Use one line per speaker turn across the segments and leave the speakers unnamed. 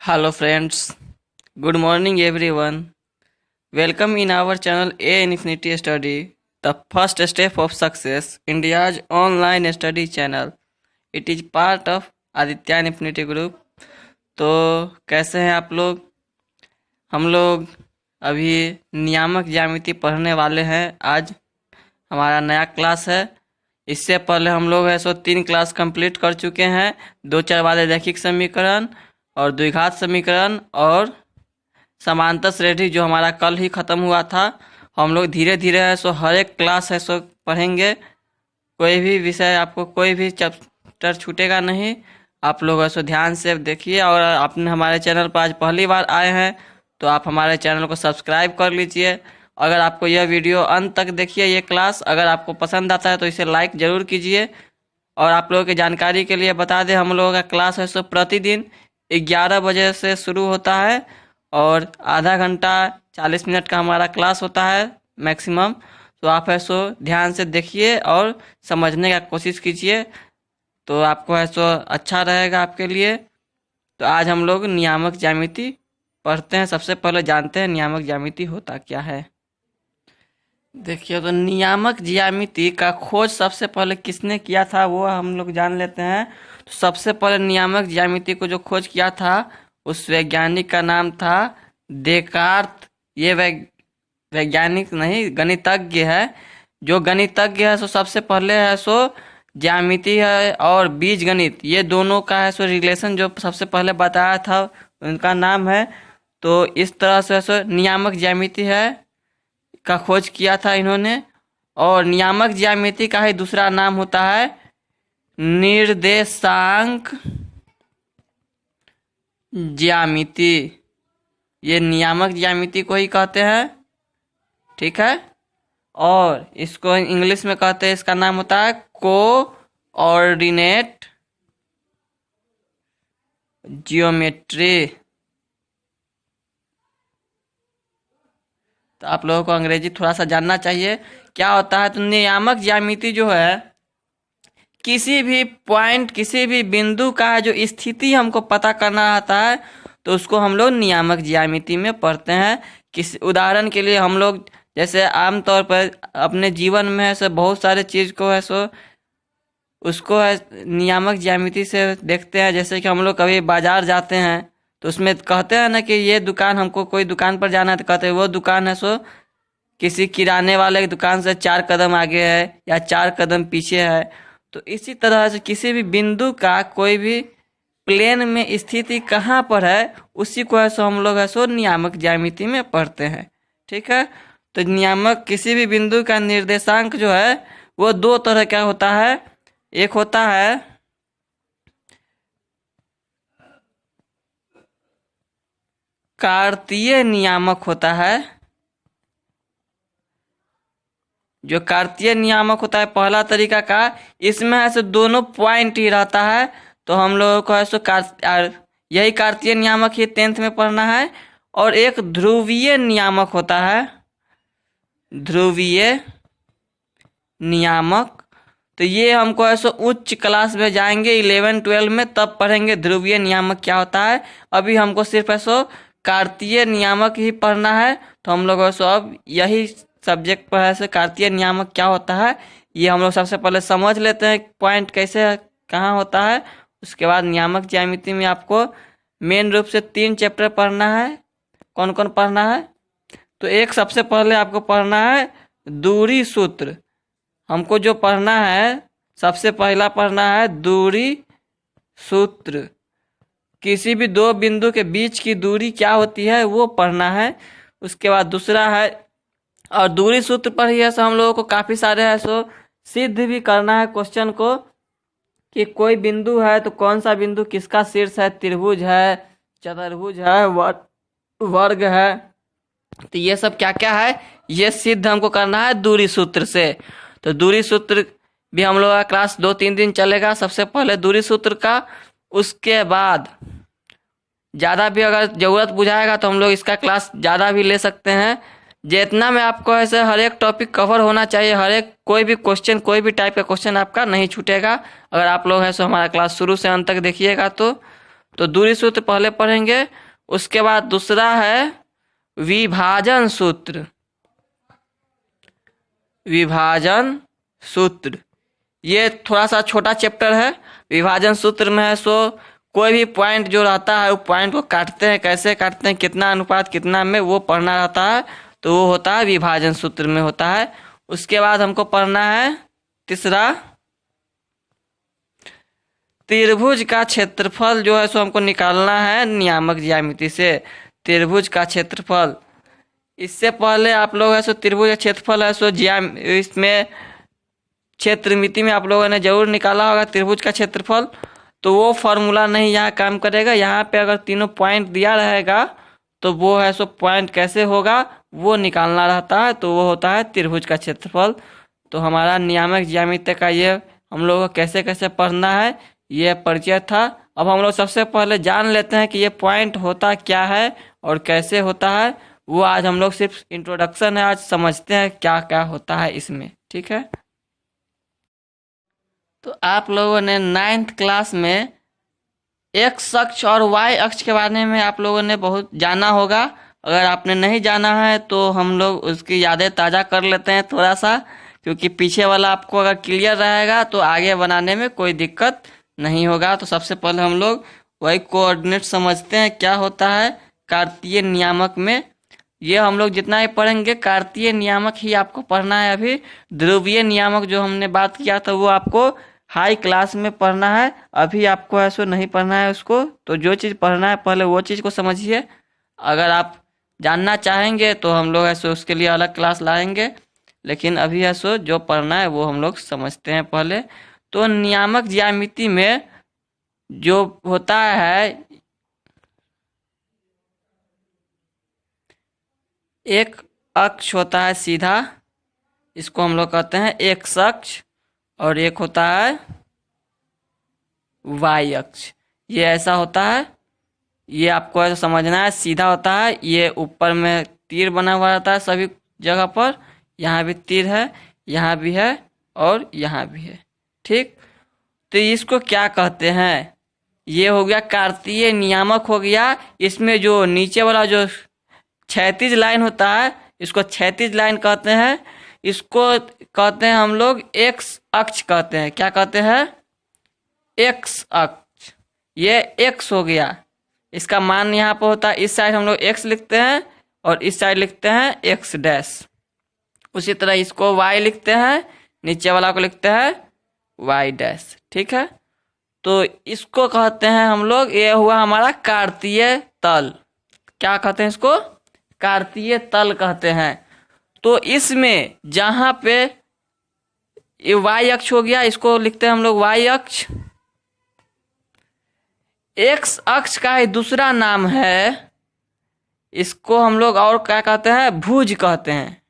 Hello friends, good morning everyone. Welcome in our channel A Infinity Study, the first step of success, India's online study channel. It is part of Aditya infinity group. तो कैसे हैं आप लोग? हम लोग अभी नियामक ज्यामिति पढ़ने वाले हैं। आज हमारा नया क्लास है। इससे पहले हम लोग 3 क्लास कंप्लीट कर चुके हैं। 2 चर वाले रैखिक समीकरण और द्विघात समीकरण और समांतर श्रेणी जो हमारा कल ही ख़त्म हुआ था। हम लोग धीरे धीरे हर एक क्लास पढ़ेंगे। कोई भी विषय आपको कोई भी चैप्टर छूटेगा नहीं। आप लोग ध्यान से देखिए। और आपने हमारे चैनल पर आज पहली बार आए हैं तो आप हमारे चैनल को सब्सक्राइब कर लीजिए। अगर आपको यह वीडियो अंत तक देखिए, ये क्लास अगर आपको पसंद आता है तो इसे लाइक ज़रूर कीजिए। और आप लोगों की जानकारी के लिए बता दें, हम लोगों का क्लास प्रतिदिन 11 बजे से शुरू होता है और आधा घंटा 40 मिनट का हमारा क्लास होता है मैक्सिमम। तो आप ध्यान से देखिए और समझने का कोशिश कीजिए, तो आपको अच्छा रहेगा आपके लिए। तो आज हम लोग नियामक ज्यामिति पढ़ते हैं। सबसे पहले जानते हैं नियामक ज्यामिति होता क्या है। देखिए, तो नियामक ज्यामिति का खोज सबसे पहले किसने किया था वो हम लोग जान लेते हैं। तो सबसे पहले नियामक ज्यामिति को जो खोज किया था उस वैज्ञानिक का नाम था डेकार्त। ये वैज्ञानिक नहीं, गणितज्ञ है। जो गणितज्ञ है सबसे पहले ज्यामिति है और बीज गणित, ये दोनों का रिलेशन जो सबसे पहले बताया था उनका नाम है। तो इस तरह से नियामक ज्यामिति है का खोज किया था इन्होंने। और नियामक ज्यामिति का ही दूसरा नाम होता है निर्देशांक ज्यामिति। ये नियामक ज्यामिति को ही कहते हैं, ठीक है। और इसको इंग्लिश में कहते हैं, इसका नाम होता है कोऑर्डिनेट जियोमेट्री। तो आप लोगों को अंग्रेजी थोड़ा सा जानना चाहिए क्या होता है। तो नियामक ज्यामिति जो है किसी भी पॉइंट, किसी भी बिंदु का जो स्थिति हमको पता करना आता है तो उसको हम लोग नियामक ज्यामिति में पढ़ते हैं। किसी उदाहरण के लिए हम लोग जैसे आमतौर पर अपने जीवन में बहुत सारे चीज़ को उसको नियामक ज्यामिति से देखते हैं। जैसे कि हम लोग कभी बाजार जाते हैं तो उसमें कहते हैं ना कि ये दुकान, हमको कोई दुकान पर जाना है तो कहते हैं वो दुकान किसी किराने वाले की दुकान से 4 कदम आगे है या 4 कदम पीछे है। तो इसी तरह से किसी भी बिंदु का कोई भी प्लेन में स्थिति कहाँ पर है उसी को हम लोग नियामक ज्यामिति में पढ़ते हैं, ठीक है। तो नियामक किसी भी बिंदु का निर्देशांक जो है वो 2 तरह का होता है। एक होता है कार्तीय नियामक होता है। जो कार्तीय नियामक होता है पहला तरीका का, इसमें दोनों पॉइंट ही रहता है। तो हम लोगों को यही कार्तीय नियामक ही 10th में पढ़ना है। और एक ध्रुवीय नियामक होता है, ध्रुवीय नियामक। तो ये हमको उच्च क्लास में जाएंगे 11-12 में, तब पढ़ेंगे ध्रुवीय नियामक क्या होता है। अभी हमको सिर्फ कार्तीय नियामक ही पढ़ना है। तो हम लोग अब यही सब्जेक्ट पर कार्तीय नियामक क्या होता है ये हम लोग सबसे पहले समझ लेते हैं, पॉइंट कैसे कहाँ होता है। उसके बाद नियामक ज्यामिति में आपको मेन रूप से 3 चैप्टर पढ़ना है। कौन कौन पढ़ना है? तो एक सबसे पहले आपको पढ़ना है दूरी सूत्र। हमको जो पढ़ना है सबसे पहला पढ़ना है दूरी सूत्र। किसी भी 2 बिंदु के बीच की दूरी क्या होती है वो पढ़ना है। उसके बाद दूसरा है, और दूरी सूत्र पर ही हम लोगों को काफ़ी सारे सिद्ध भी करना है क्वेश्चन को, कि कोई बिंदु है तो कौन सा बिंदु किसका शीर्ष है, त्रिभुज है, चतुर्भुज है, वर्ग है। तो ये सब क्या क्या है ये सिद्ध हमको करना है दूरी सूत्र से। तो दूरी सूत्र भी हम लोग का क्लास 2-3 दिन चलेगा। सबसे पहले दूरी सूत्र का, उसके बाद ज़्यादा भी अगर ज़रूरत बुझाएगा तो हम लोग इसका क्लास ज़्यादा भी ले सकते हैं। जितना में आपको हर एक टॉपिक कवर होना चाहिए, हर एक कोई भी क्वेश्चन, कोई भी टाइप का क्वेश्चन आपका नहीं छूटेगा अगर आप लोग हमारा क्लास शुरू से अंत तक देखिएगा। तो दूरी सूत्र पहले पढ़ेंगे, उसके बाद दूसरा है विभाजन सूत्र। विभाजन सूत्र ये थोड़ा सा छोटा चैप्टर है। विभाजन सूत्र में है सो कोई भी पॉइंट जो रहता है वो पॉइंट को काटते हैं, कैसे काटते हैं, कितना अनुपात कितना में, वो पढ़ना रहता है। तो वो होता है विभाजन सूत्र में होता है। उसके बाद हमको पढ़ना है तीसरा, त्रिभुज का क्षेत्रफल जो है सो हमको निकालना है नियामक ज्यामिति से। त्रिभुज का क्षेत्रफल, इससे पहले आप लोग है सो त्रिभुज का क्षेत्रफल है सो इसमें क्षेत्रमिति में आप लोगों ने जरूर निकाला होगा त्रिभुज का क्षेत्रफल। तो वो फॉर्मूला नहीं यहाँ काम करेगा। यहाँ पे अगर तीनों पॉइंट दिया रहेगा तो वो है सो पॉइंट कैसे होगा वो निकालना रहता है। तो वो होता है त्रिभुज का क्षेत्रफल। तो हमारा नियामक ज्यामिति का ये हम लोगों को कैसे कैसे पढ़ना है ये परिचय था। अब हम लोग सबसे पहले जान लेते हैं कि ये पॉइंट होता क्या है और कैसे होता है। वो आज हम लोग सिर्फ इंट्रोडक्शन है, आज समझते हैं क्या क्या होता है इसमें, ठीक है। तो आप लोगों ने 9th क्लास में एक्स अक्ष और वाई अक्ष के बारे में आप लोगों ने बहुत जाना होगा। अगर आपने नहीं जाना है तो हम लोग उसकी यादें ताज़ा कर लेते हैं थोड़ा सा, क्योंकि पीछे वाला आपको अगर क्लियर रहेगा तो आगे बनाने में कोई दिक्कत नहीं होगा। तो सबसे पहले हम लोग वही कोऑर्डिनेट समझते हैं क्या होता है कार्तीय नियामक में। ये हम लोग जितना ही पढ़ेंगे कार्तीय नियामक ही आपको पढ़ना है। अभी ध्रुवीय नियामक जो हमने बात किया था वो आपको हाई क्लास में पढ़ना है, अभी आपको ऐसा नहीं पढ़ना है उसको। तो जो चीज़ पढ़ना है पहले वो चीज़ को समझिए। अगर आप जानना चाहेंगे तो हम लोग ऐसे उसके लिए अलग क्लास लाएंगे, लेकिन अभी ऐसा जो पढ़ना है वो हम लोग समझते हैं पहले। तो नियामक ज्यामिति में जो होता है एक अक्ष होता है सीधा, इसको हम लोग कहते हैं एक्स अक्ष, और एक होता है वाई अक्ष। ये ऐसा होता है, ये आपको ऐसा समझना है, सीधा होता है। ये ऊपर में तीर बना हुआ रहता है सभी जगह पर, यहाँ भी तीर है, यहाँ भी है और यहाँ भी है, ठीक। तो इसको क्या कहते हैं, ये हो गया कार्तीय नियामक हो गया। इसमें जो नीचे वाला जो क्षैतिज लाइन होता है इसको क्षैतिज लाइन कहते हैं। इसको कहते हैं हम लोग एक्स अक्ष कहते हैं। क्या कहते हैं, एक्स अक्ष। ये एक्स हो गया, इसका मान यहाँ पर होता है, इस साइड हम लोग एक्स लिखते हैं और इस साइड लिखते हैं एक्स डैश। उसी तरह इसको वाई लिखते हैं, नीचे वाला को लिखते हैं वाई डैश, ठीक है। तो इसको कहते हैं हम लोग, ये हुआ हमारा कार्तीय तल। क्या कहते हैं इसको, कार्तीय तल कहते हैं। तो इसमें जहाँ पे ये वाई अक्ष हो गया इसको लिखते हैं हम लोग वाई अक्ष। एक्स अक्ष का ही दूसरा नाम है, इसको हम लोग और क्या कहते हैं, भुज कहते हैं।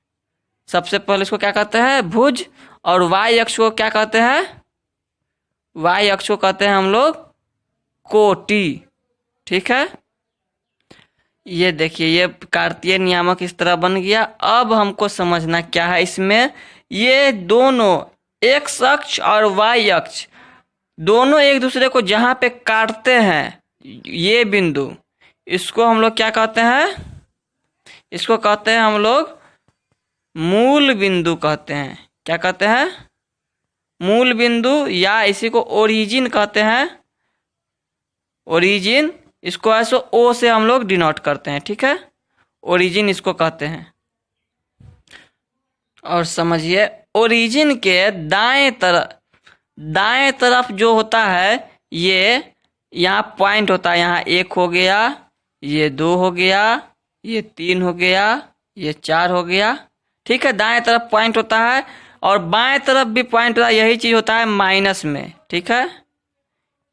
सबसे पहले इसको क्या कहते हैं, भुज। और वाई अक्ष को क्या कहते हैं, वाई अक्ष को कहते हैं हम लोग कोटि, ठीक है। ये देखिए ये कार्तीय नियामक इस तरह बन गया। अब हमको समझना क्या है इसमें, ये दोनों एक्स अक्ष और वाई अक्ष दोनों एक दूसरे को जहाँ पे काटते हैं, ये बिंदु, इसको हम लोग क्या कहते हैं, इसको कहते हैं हम लोग मूल बिंदु कहते हैं। क्या कहते हैं, मूल बिंदु, या इसी को ओरिजिन कहते हैं, ओरिजिन। इसको ऐसे ओ से हम लोग डिनोट करते हैं, ठीक है, ओरिजिन इसको कहते हैं। और समझिए ओरिजिन के दाएं तरफ जो होता है, ये यहाँ पॉइंट होता है, यहाँ 1 हो गया, ये 2 हो गया, ये 3 हो गया, ये 4 हो गया, ठीक है। दाएं तरफ पॉइंट होता है और बाएं तरफ भी पॉइंट होता है, यही चीज होता है माइनस में, ठीक है।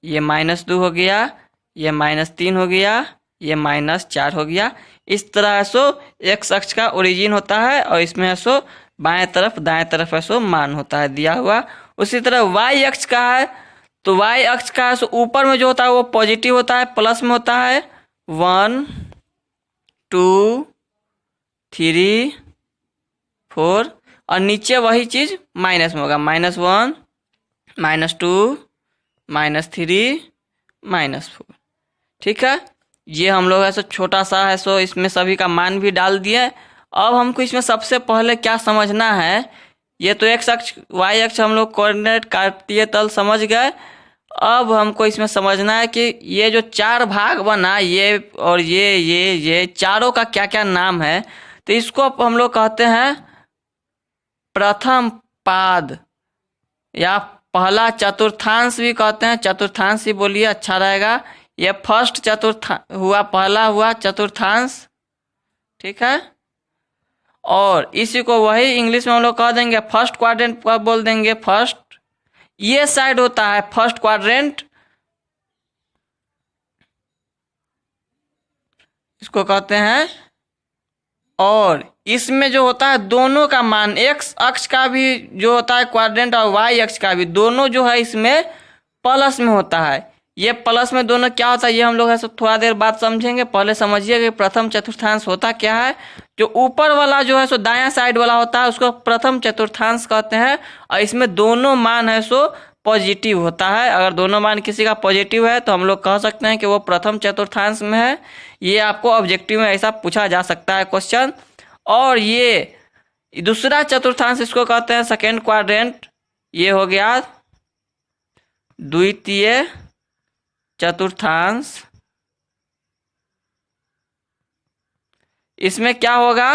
ये -2 हो गया, ये -3 हो गया, ये -4 हो गया। इस तरह सो एक्स अक्ष का ओरिजिन होता है और इसमें सो बाएं तरफ दाएं तरफ ऐसो मान होता है दिया हुआ। उसी तरह वाई अक्ष का है, तो वाई अक्ष का सो ऊपर में जो होता है वो पॉजिटिव होता है, प्लस में होता है 1 2 3 4, और नीचे वही चीज माइनस में होगा, -1 -2 -3 -4, ठीक है, ये हम लोग ऐसा छोटा सा है सो इसमें सभी का मान भी डाल दिए। अब हमको इसमें सबसे पहले क्या समझना है, ये तो एक्स अक्ष वाई अक्ष हम लोग कोऑर्डिनेट कार्तीय तल समझ गए। अब हमको इसमें समझना है कि ये जो चार भाग बना, ये और ये चारों का क्या क्या नाम है। तो इसको हम लोग कहते हैं प्रथम पाद या पहला चतुर्थांश भी कहते हैं, चतुर्थांश ही बोलिए अच्छा रहेगा। ये फर्स्ट हुआ, पहला हुआ चतुर्थांश, ठीक है। और इसी को वही इंग्लिश में हम लोग कह देंगे फर्स्ट क्वाड्रेंट, बोल देंगे फर्स्ट। ये साइड होता है फर्स्ट क्वाड्रेंट, इसको कहते हैं। और इसमें जो होता है दोनों का मान, एक्स अक्ष का भी जो होता है क्वाड्रेंट और वाई अक्ष का भी, दोनों जो है इसमें प्लस में होता है। ये प्लस में दोनों क्या होता है ये हम लोग ऐसे थोड़ा देर बाद समझेंगे। पहले समझिए कि प्रथम चतुर्थांश होता क्या है। जो ऊपर वाला जो है सो दायां साइड वाला होता है उसको प्रथम चतुर्थांश कहते हैं। और इसमें दोनों मान है सो पॉजिटिव होता है। अगर दोनों मान किसी का पॉजिटिव है तो हम लोग कह सकते हैं कि वो प्रथम चतुर्थांश में है। ये आपको ऑब्जेक्टिव में ऐसा पूछा जा सकता है क्वेश्चन। और ये दूसरा चतुर्थांश इसको कहते हैं सेकेंड क्वाड्रेंट। ये हो गया द्वितीय चतुर्थांश। इसमें क्या होगा,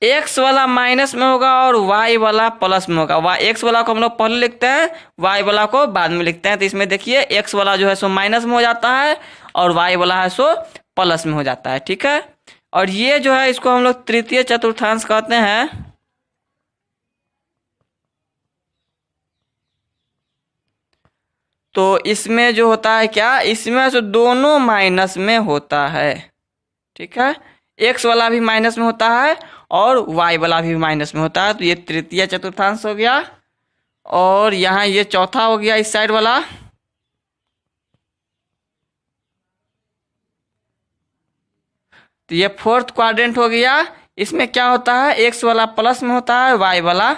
एक्स वाला माइनस में होगा और वाई वाला प्लस में होगा। एक्स वाला को हम लोग पहले लिखते हैं, वाई वाला को बाद में लिखते हैं। तो इसमें देखिए एक्स वाला जो है सो माइनस में हो जाता है और वाई वाला है सो प्लस में हो जाता है, ठीक है। और ये जो है इसको हम लोग तृतीय चतुर्थांश कहते हैं। तो इसमें जो होता है क्या, इसमें से दोनों माइनस में होता है, ठीक है। एक्स वाला भी माइनस में होता है और वाई वाला भी माइनस में होता है। तो ये तृतीय चतुर्थांश हो गया। और यहाँ ये चौथा हो गया इस साइड वाला। तो ये फोर्थ क्वाड्रेंट हो गया। इसमें क्या होता है, एक्स वाला प्लस में होता है, वाई वाला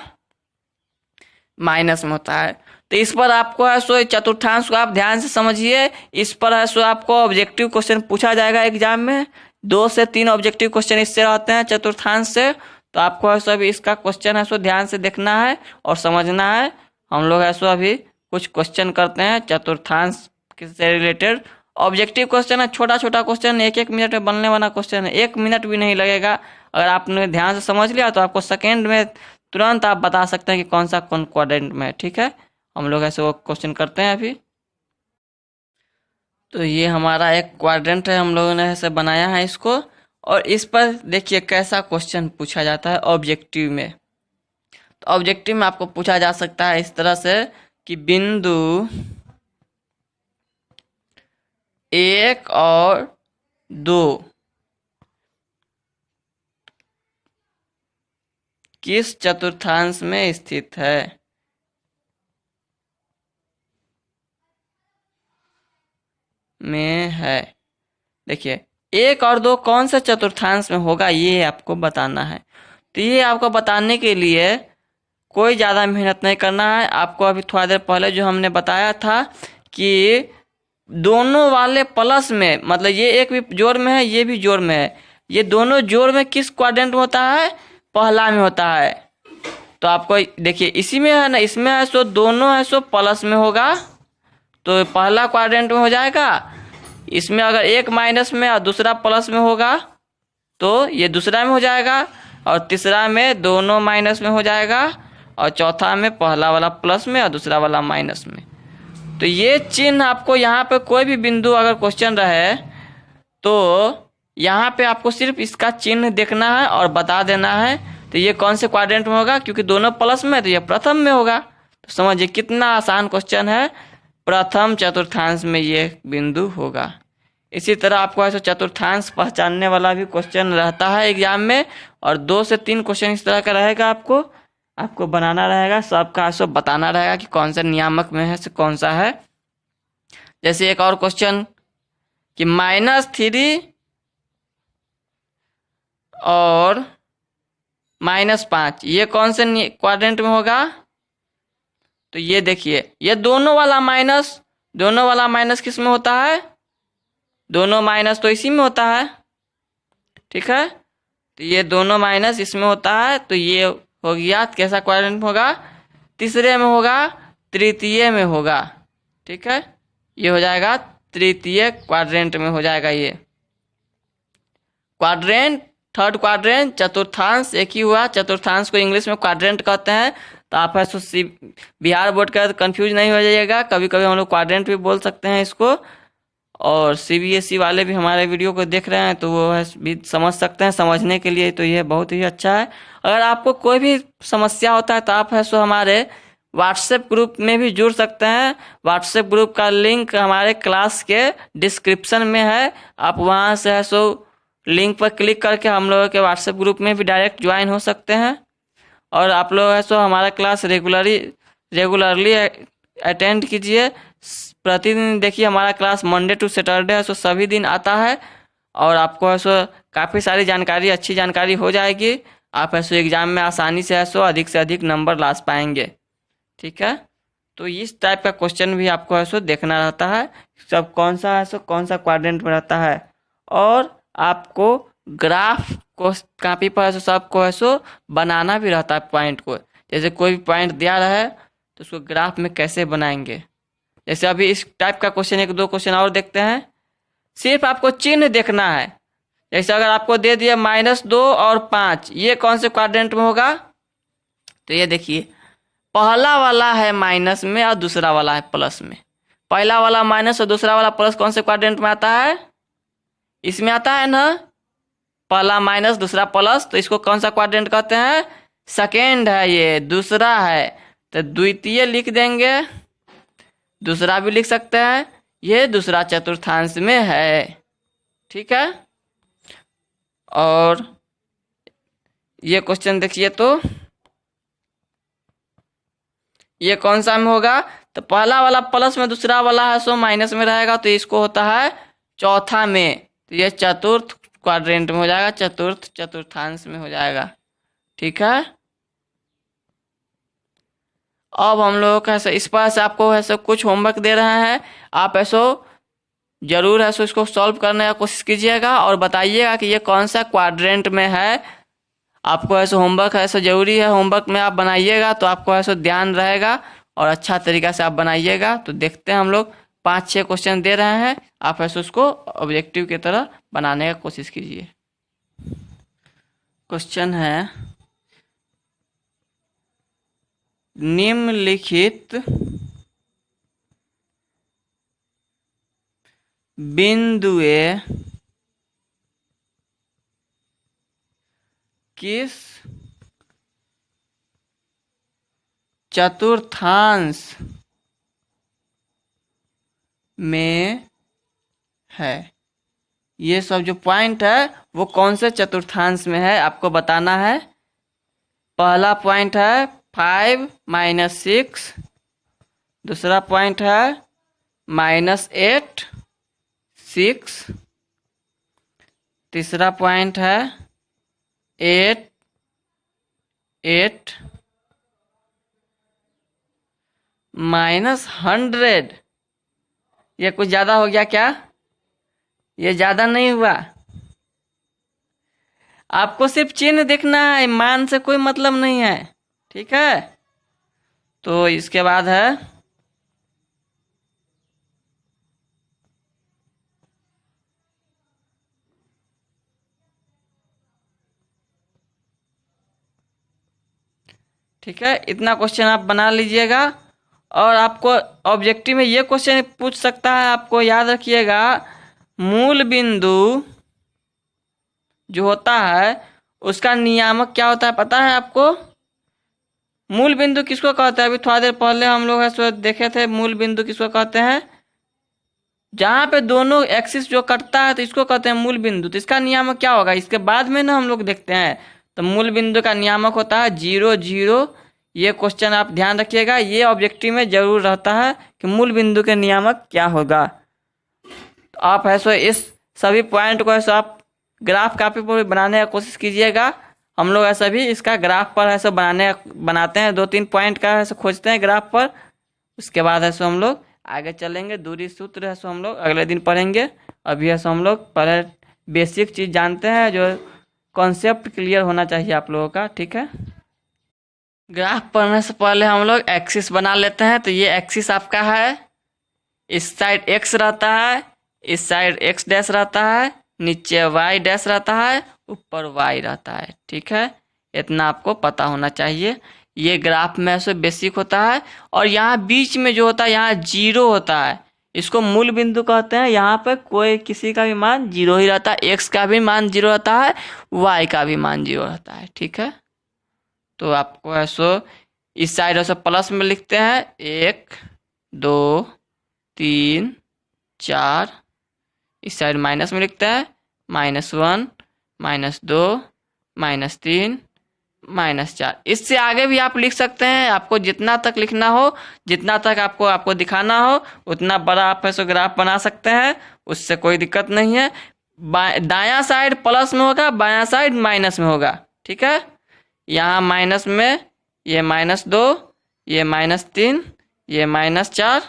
माइनस में होता है। तो इस पर आपको है सो चतुर्थांश को आप ध्यान से समझिए। इस पर है सो आपको ऑब्जेक्टिव क्वेश्चन पूछा जाएगा एग्जाम में। 2 से 3 ऑब्जेक्टिव क्वेश्चन इससे रहते हैं चतुर्थांश से। तो आपको है सो अभी इसका क्वेश्चन है सो ध्यान से देखना है और समझना है। हम लोग है सो अभी कुछ क्वेश्चन करते हैं चतुर्थांश से रिलेटेड। ऑब्जेक्टिव क्वेश्चन है, छोटा छोटा क्वेश्चन, 1-1 मिनट में बनने वाला क्वेश्चन है। 1 मिनट भी नहीं लगेगा। अगर आपने ध्यान से समझ लिया तो आपको सेकेंड में तुरंत आप बता सकते हैं कि कौन सा कौन क्वाड्रेंट में है, ठीक है। हम लोग ऐसे वो क्वेश्चन करते हैं अभी। तो ये हमारा एक क्वाड्रेंट है, हम लोगों ने ऐसे बनाया है इसको। और इस पर देखिए कैसा क्वेश्चन पूछा जाता है ऑब्जेक्टिव में। तो ऑब्जेक्टिव में आपको पूछा जा सकता है इस तरह से कि बिंदु 1 और 2 किस चतुर्थांश में स्थित है। में है, देखिए 1 और 2 कौन से चतुर्थांश में होगा ये आपको बताना है। तो ये आपको बताने के लिए कोई ज़्यादा मेहनत नहीं करना है। आपको अभी थोड़ा देर पहले जो हमने बताया था कि दोनों वाले प्लस में, मतलब ये एक भी जोड़ में है ये भी जोड़ में है, ये दोनों जोड़ में किस क्वाड्रेंट में होता है, पहला में होता है। तो आपको देखिए इसी में है ना, इसमें है सो दोनों है सो प्लस में होगा तो पहला क्वाड्रेंट में हो जाएगा। इसमें अगर एक माइनस में और दूसरा प्लस में होगा तो ये दूसरा में हो जाएगा। और तीसरा में दोनों माइनस में हो जाएगा। और चौथा में पहला वाला प्लस में और दूसरा वाला माइनस में। तो ये चिन्ह आपको यहाँ पे कोई भी बिंदु अगर क्वेश्चन रहे तो यहाँ पे आपको सिर्फ इसका चिन्ह देखना है और बता देना है। तो ये कौन से क्वाड्रेंट में होगा, क्योंकि दोनों प्लस में है तो ये प्रथम में होगा। तो समझिए कितना आसान क्वेश्चन है, प्रथम चतुर्थांश में ये बिंदु होगा। इसी तरह आपको ऐसा चतुर्थांश पहचानने वाला भी क्वेश्चन रहता है एग्जाम में। और 2 से 3 क्वेश्चन इस तरह का रहेगा, आपको बनाना रहेगा, सबका ऐसा बताना रहेगा कि कौन सा नियामक में है से कौन सा है। जैसे एक और क्वेश्चन कि -3 और -5 ये कौन से क्वाड्रेंट में होगा। तो ये देखिए ये दोनों वाला माइनस किस में होता है, दोनों माइनस तो इसी में होता है, ठीक है। तो ये दोनों माइनस इसमें होता है, तो ये हो गया कैसा क्वाड्रेंट में होगा, तीसरे में होगा, तृतीय में होगा, ठीक है। ये हो जाएगा तृतीय क्वाड्रेंट में हो जाएगा। ये क्वाड्रेंट, थर्ड क्वाड्रेंट, चतुर्थांश एक ही हुआ। चतुर्थांश को इंग्लिश में क्वाड्रेंट कहते हैं। तो आप ऐसे बिहार बोर्ड का कंफ्यूज नहीं हो जाइएगा, कभी कभी हम लोग क्वाड्रेंट भी बोल सकते हैं इसको। और सीबीएसई वाले भी हमारे वीडियो को देख रहे हैं तो वो है भी समझ सकते हैं, समझने के लिए तो यह बहुत ही अच्छा है। अगर आपको कोई भी समस्या होता है तो आप है सो हमारे व्हाट्सएप ग्रुप में भी जुड़ सकते हैं। व्हाट्सएप ग्रुप का लिंक हमारे क्लास के डिस्क्रिप्शन में है, आप वहां से है सो लिंक पर क्लिक करके हम लोगों के व्हाट्सएप ग्रुप में भी डायरेक्ट ज्वाइन हो सकते हैं। और आप लोग है सो हमारा क्लास रेगुलरली अटेंड कीजिए। प्रतिदिन देखिए हमारा क्लास मंडे टू सैटरडे है सो सभी दिन आता है, और आपको है सो काफ़ी सारी जानकारी, अच्छी जानकारी हो जाएगी। आप ऐसो एग्जाम में आसानी से ऐसो अधिक से अधिक नंबर ला पाएंगे, ठीक है। तो इस टाइप का क्वेश्चन भी आपको ऐसो देखना रहता है, सब कौन सा ऐसो कौन सा क्वाड्रेंट में रहता है। और आपको ग्राफ को कॉपी पर ऐसो सबको ऐसो बनाना भी रहता है पॉइंट को। जैसे कोई भी पॉइंट दिया रहा है तो उसको ग्राफ में कैसे बनाएंगे। जैसे अभी इस टाइप का क्वेश्चन, एक दो क्वेश्चन और देखते हैं। सिर्फ आपको चिन्ह देखना है। जैसे अगर आपको दे दिया -2 और 5, ये कौन से क्वाड्रेंट में होगा। तो ये देखिए पहला वाला है माइनस में और दूसरा वाला है प्लस में। पहला वाला माइनस और दूसरा वाला प्लस कौन से क्वाड्रेंट में आता है, इसमें आता है ना। पहला माइनस दूसरा प्लस, तो इसको कौन सा क्वाड्रेंट कहते हैं, सेकेंड है। ये दूसरा है तो द्वितीय लिख देंगे, दूसरा भी लिख सकते हैं। ये दूसरा चतुर्थांश में है, ठीक है। और ये क्वेश्चन देखिए तो ये कौन सा में होगा, तो पहला वाला प्लस में दूसरा वाला है सो माइनस में रहेगा, तो इसको होता है चौथा में। तो ये चतुर्थ क्वाड्रेंट में हो जाएगा, चतुर्थांश में हो जाएगा, ठीक है। अब हम लोग ऐसे इस पर से आपको ऐसे कुछ होमवर्क दे रहे हैं, आप ऐसो जरूर ऐसो इसको सॉल्व करने का कोशिश कीजिएगा और बताइएगा कि ये कौन सा क्वाड्रेंट में है। आपको ऐसे होमवर्क ऐसा जरूरी है, होमवर्क में आप बनाइएगा तो आपको ऐसा ध्यान रहेगा और अच्छा तरीका से आप बनाइएगा। तो देखते हैं हम लोग 5-6 क्वेश्चन दे रहे हैं, आप ऐसे उसको ऑब्जेक्टिव की तरह बनाने का कोशिश कीजिए। क्वेश्चन है निम्नलिखित बिंदुए किस चतुर्थांश में है। ये सब जो पॉइंट है वो कौन से चतुर्थांश में है आपको बताना है। पहला पॉइंट है 5 - 6, दूसरा पॉइंट है -8 6, तीसरा पॉइंट है 8 8 -100। ये कुछ ज़्यादा हो गया क्या, ये ज़्यादा नहीं हुआ। आपको सिर्फ चिन्ह देखना है, मान से कोई मतलब नहीं है, ठीक है। तो इसके बाद है ठीक है, इतना क्वेश्चन आप बना लीजिएगा। और आपको ऑब्जेक्टिव में ये क्वेश्चन पूछ सकता है, आपको याद रखिएगा मूल बिंदु जो होता है उसका नियामक क्या होता है पता है आपको। मूल बिंदु किसको कहते हैं, अभी थोड़ा देर पहले हम लोग ऐसे देखे थे मूल बिंदु किसको कहते हैं, जहाँ पे दोनों एक्सिस जो कटता है तो इसको कहते हैं मूल बिंदु। तो इसका नियामक क्या होगा इसके बाद में ना हम लोग देखते हैं। तो मूल बिंदु का नियामक होता है 0 0। ये क्वेश्चन आप ध्यान रखिएगा, ये ऑब्जेक्टिव में जरूर रहता है कि मूल बिंदु के नियामक क्या होगा। तो आप ऐसे इस सभी पॉइंट को ऐसा आप ग्राफ कॉपी पर बनाने का कोशिश कीजिएगा। हम लोग ऐसा भी इसका ग्राफ पर ऐसा बनाते हैं, 2-3 पॉइंट का ऐसा खोजते हैं ग्राफ पर, उसके बाद ऐसे हम लोग आगे चलेंगे, दूरी सूत्र है सो हम लोग अगले दिन पढ़ेंगे। अभी है सो हम लोग पहले बेसिक चीज़ जानते हैं, जो कॉन्सेप्ट क्लियर होना चाहिए आप लोगों का, ठीक है। ग्राफ पढ़ने से पहले हम लोग एक्सिस बना लेते हैं। तो ये एक्सिस आपका है, इस साइड एक्स रहता है, इस साइड एक्स डैश रहता है, नीचे वाई डैश रहता है, ऊपर वाई रहता है, ठीक है। इतना आपको पता होना चाहिए। ये ग्राफ में से बेसिक होता है। और यहाँ बीच में जो होता है, यहाँ जीरो होता है, इसको मूल बिंदु कहते हैं। यहाँ पे कोई किसी का भी मान जीरो ही रहता है, एक्स का भी मान जीरो रहता है, वाई का भी मान जीरो रहता है, ठीक है। तो आपको ऐसो इस साइड ऐसे प्लस में लिखते हैं, 1 2 3 4। इस साइड माइनस में लिखते हैं, -1 -2 -3 -4। इससे आगे भी आप लिख सकते हैं, आपको जितना तक लिखना हो, जितना तक आपको दिखाना हो, उतना बड़ा आप ऐसे ग्राफ बना सकते हैं, उससे कोई दिक्कत नहीं है। दायां साइड प्लस में होगा, बायां साइड माइनस में होगा, ठीक है। यहाँ माइनस में ये -2, ये -3, ये -4,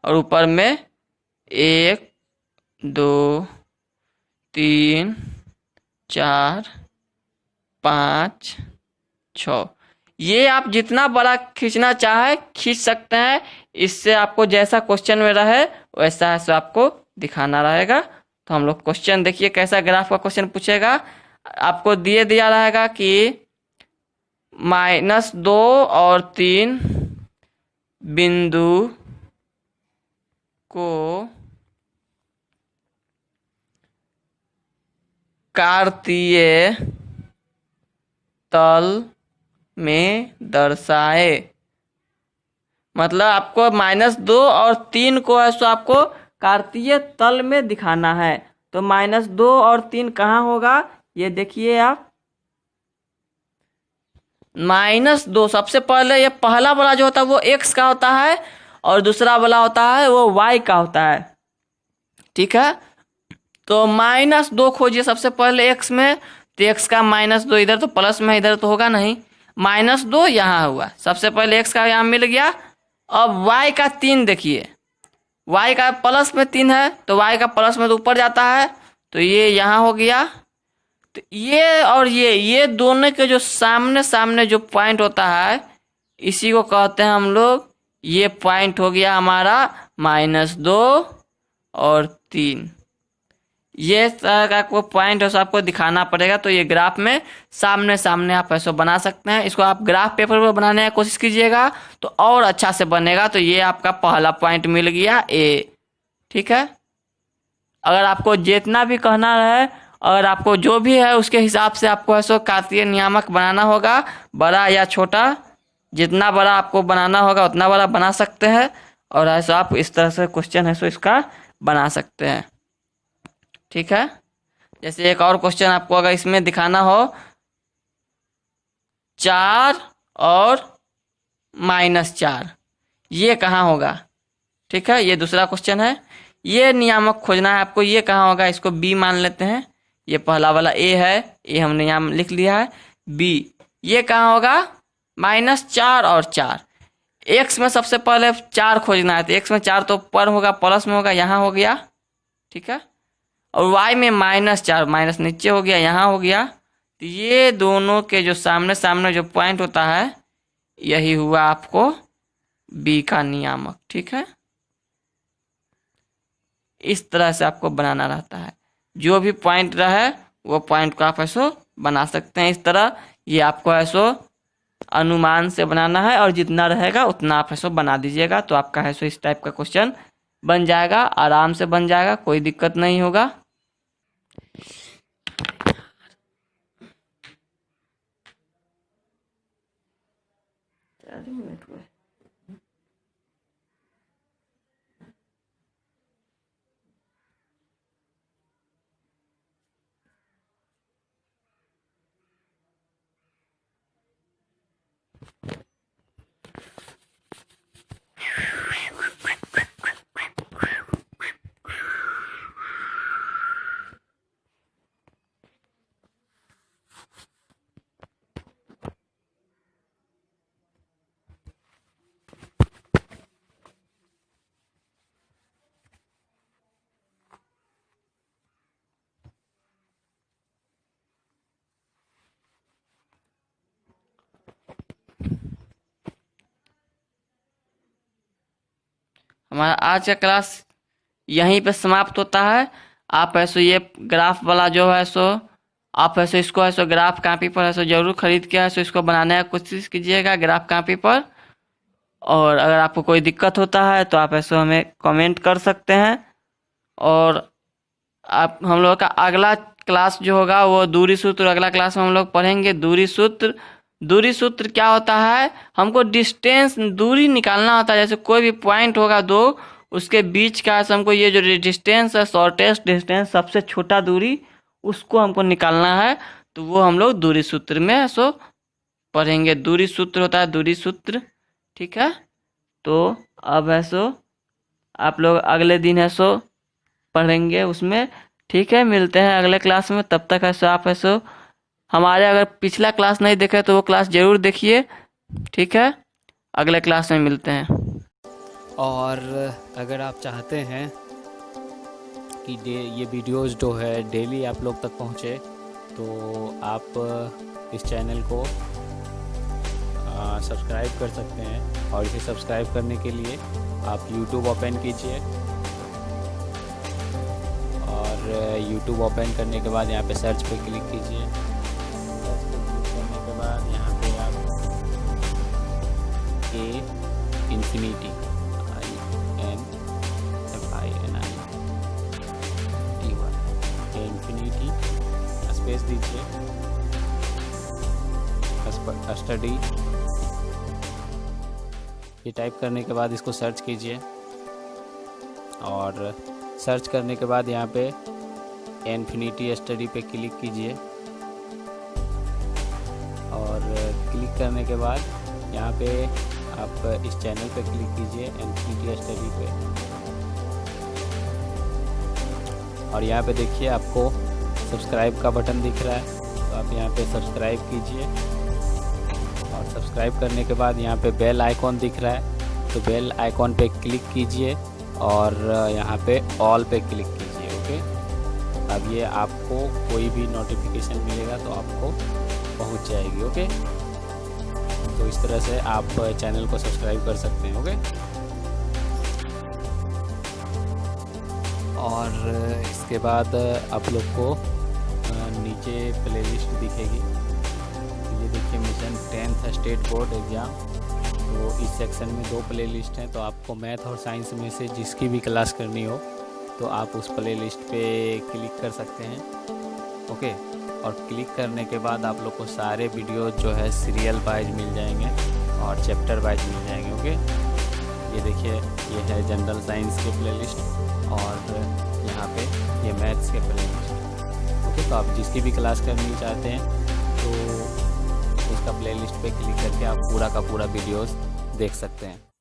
और ऊपर में 1 2 3 4 5 6। ये आप जितना बड़ा खींचना चाहे खींच सकते हैं। इससे आपको जैसा क्वेश्चन में रहे वैसा ऐसा आपको दिखाना रहेगा। तो हम लोग क्वेश्चन देखिए, कैसा ग्राफ का क्वेश्चन पूछेगा। आपको दिया रहेगा कि -2 और 3 बिंदु को कार्तीय तल में दर्शाए। मतलब आपको -2 और 3 को है सो आपको कार्तीय तल में दिखाना है। तो -2 और 3 कहाँ होगा, ये देखिए आप। -2 सबसे पहले, ये पहला वाला जो होता है वो x का होता है, और दूसरा वाला होता है वो y का होता है, ठीक है। तो -2 खोजिए सबसे पहले x में। तो x का -2 इधर तो प्लस में, इधर तो होगा नहीं। -2 यहाँ हुआ, सबसे पहले x का यहाँ मिल गया। अब y का 3 देखिए, y का प्लस में 3 है, तो y का प्लस में तो ऊपर जाता है, तो ये यहाँ हो गया। तो ये और ये दोनों के जो सामने सामने जो पॉइंट होता है, इसी को कहते हैं हम लोग, ये पॉइंट हो गया हमारा -2 और 3। ये तरह का कोई पॉइंट है आपको दिखाना पड़ेगा। तो ये ग्राफ में सामने सामने आप ऐसा बना सकते हैं। इसको आप ग्राफ पेपर पर बनाने की कोशिश कीजिएगा तो और अच्छा से बनेगा। तो ये आपका पहला पॉइंट मिल गया ए, ठीक है। अगर आपको जितना भी कहना है, अगर आपको जो भी है उसके हिसाब से आपको ऐसा कार्तीय नियामक बनाना होगा, बड़ा या छोटा। जितना बड़ा आपको बनाना होगा उतना बड़ा बना सकते हैं। और ऐसा आप इस तरह से क्वेश्चन है सो इसका बना सकते हैं, ठीक है। जैसे एक और क्वेश्चन आपको अगर इसमें दिखाना हो, 4 और -4, ये कहाँ होगा, ठीक है। ये दूसरा क्वेश्चन है। ये नियामक खोजना है आपको, ये कहाँ होगा, इसको बी मान लेते हैं। ये पहला वाला ए है, ये हमने यहाँ लिख लिया है बी। ये कहाँ होगा, -4 और 4। एक्स में सबसे पहले 4 खोजना है, तो एक्स में 4 तो ऊपर होगा, प्लस में होगा, यहाँ हो गया, ठीक है। और y में -4, माइनस नीचे हो गया, यहाँ हो गया। तो ये दोनों के जो सामने सामने जो पॉइंट होता है, यही हुआ आपको b का नियामक, ठीक है। इस तरह से आपको बनाना रहता है। जो भी पॉइंट रहे वो पॉइंट को आप ऐसो बना सकते हैं इस तरह। ये आपको ऐसो अनुमान से बनाना है, और जितना रहेगा उतना आप ऐसो बना दीजिएगा। तो आपका ऐसो इस टाइप का क्वेश्चन बन जाएगा, आराम से बन जाएगा, कोई दिक्कत नहीं होगा। हमारा आज का क्लास यहीं पे समाप्त होता है। आप ऐसे ये ग्राफ वाला जो है सो आप ऐसे इसको ऐसे ग्राफ कॉपी पर ऐसे जरूर खरीद के ऐसे इसको बनाने की कोशिश कीजिएगा ग्राफ कॉपी पर। और अगर आपको कोई दिक्कत होता है तो आप ऐसे हमें कमेंट कर सकते हैं। और आप हम लोग का अगला क्लास जो होगा वो दूरी सूत्र, अगला क्लास में हम लोग पढ़ेंगे दूरी सूत्र। दूरी सूत्र क्या होता है, हमको डिस्टेंस दूरी निकालना होता है। जैसे कोई भी पॉइंट होगा दो, उसके बीच का हमको ये जो डिस्टेंस है, शॉर्टेस्ट डिस्टेंस, सबसे छोटा दूरी, उसको हमको निकालना है। तो वो हम लोग दूरी सूत्र में ऐसो पढ़ेंगे। दूरी सूत्र होता है दूरी सूत्र, ठीक है। तो अब ऐसो आप लोग अगले दिन ऐसो पढ़ेंगे उसमें, ठीक है। मिलते हैं अगले क्लास में, तब तक ऐसो आप ऐसो हमारे अगर पिछला क्लास नहीं देखे तो वो क्लास जरूर देखिए, ठीक है। अगले क्लास में मिलते हैं।
और अगर आप चाहते हैं कि ये वीडियोस जो है डेली आप लोग तक पहुँचे, तो आप इस चैनल को सब्सक्राइब कर सकते हैं। और इसे सब्सक्राइब करने के लिए आप YouTube ओपन कीजिए, और YouTube ओपन करने के बाद यहाँ पे सर्च पे क्लिक कीजिए। सर्च पे क्लिक करने के बाद यहाँ पे आप इन्फिनिटी इन्फिनिटी स्पेस दीजिए, स्टडी, ये टाइप करने के बाद इसको सर्च कीजिए। और सर्च करने के बाद यहाँ पे इन्फिनिटी स्टडी पे क्लिक कीजिए। और क्लिक करने के बाद यहाँ पे आप इस चैनल पे क्लिक कीजिए, इन्फिनिटी स्टडी पे। और यहाँ पे देखिए आपको सब्सक्राइब का बटन दिख रहा है, तो आप यहाँ पे सब्सक्राइब कीजिए। और सब्सक्राइब करने के बाद यहाँ पे बेल आइकॉन दिख रहा है, तो बेल आइकॉन पे क्लिक कीजिए और यहाँ पे ऑल पे क्लिक कीजिए। ओके, अब ये आपको कोई भी नोटिफिकेशन मिलेगा तो आपको पहुँच जाएगी। ओके, तो इस तरह से आप चैनल को सब्सक्राइब कर सकते हैं। ओके, और इसके बाद आप लोग को नीचे प्लेलिस्ट दिखेगी। ये देखिए mission 10th state board exam, तो इस सेक्शन में 2 प्लेलिस्ट हैं। तो आपको मैथ और साइंस में से जिसकी भी क्लास करनी हो तो आप उस प्लेलिस्ट पे क्लिक कर सकते हैं। ओके, और क्लिक करने के बाद आप लोग को सारे वीडियो जो है सीरियल वाइज मिल जाएंगे और चैप्टर वाइज मिल जाएंगे। ओके, ये देखिए ये है जनरल साइंस के प्लेलिस्ट और यहाँ पे ये मैथ्स के प्लेलिस्ट। ओके, तो आप जिसकी भी क्लास करनी चाहते हैं तो उसका प्लेलिस्ट पे क्लिक करके आप पूरा का पूरा वीडियोस देख सकते हैं।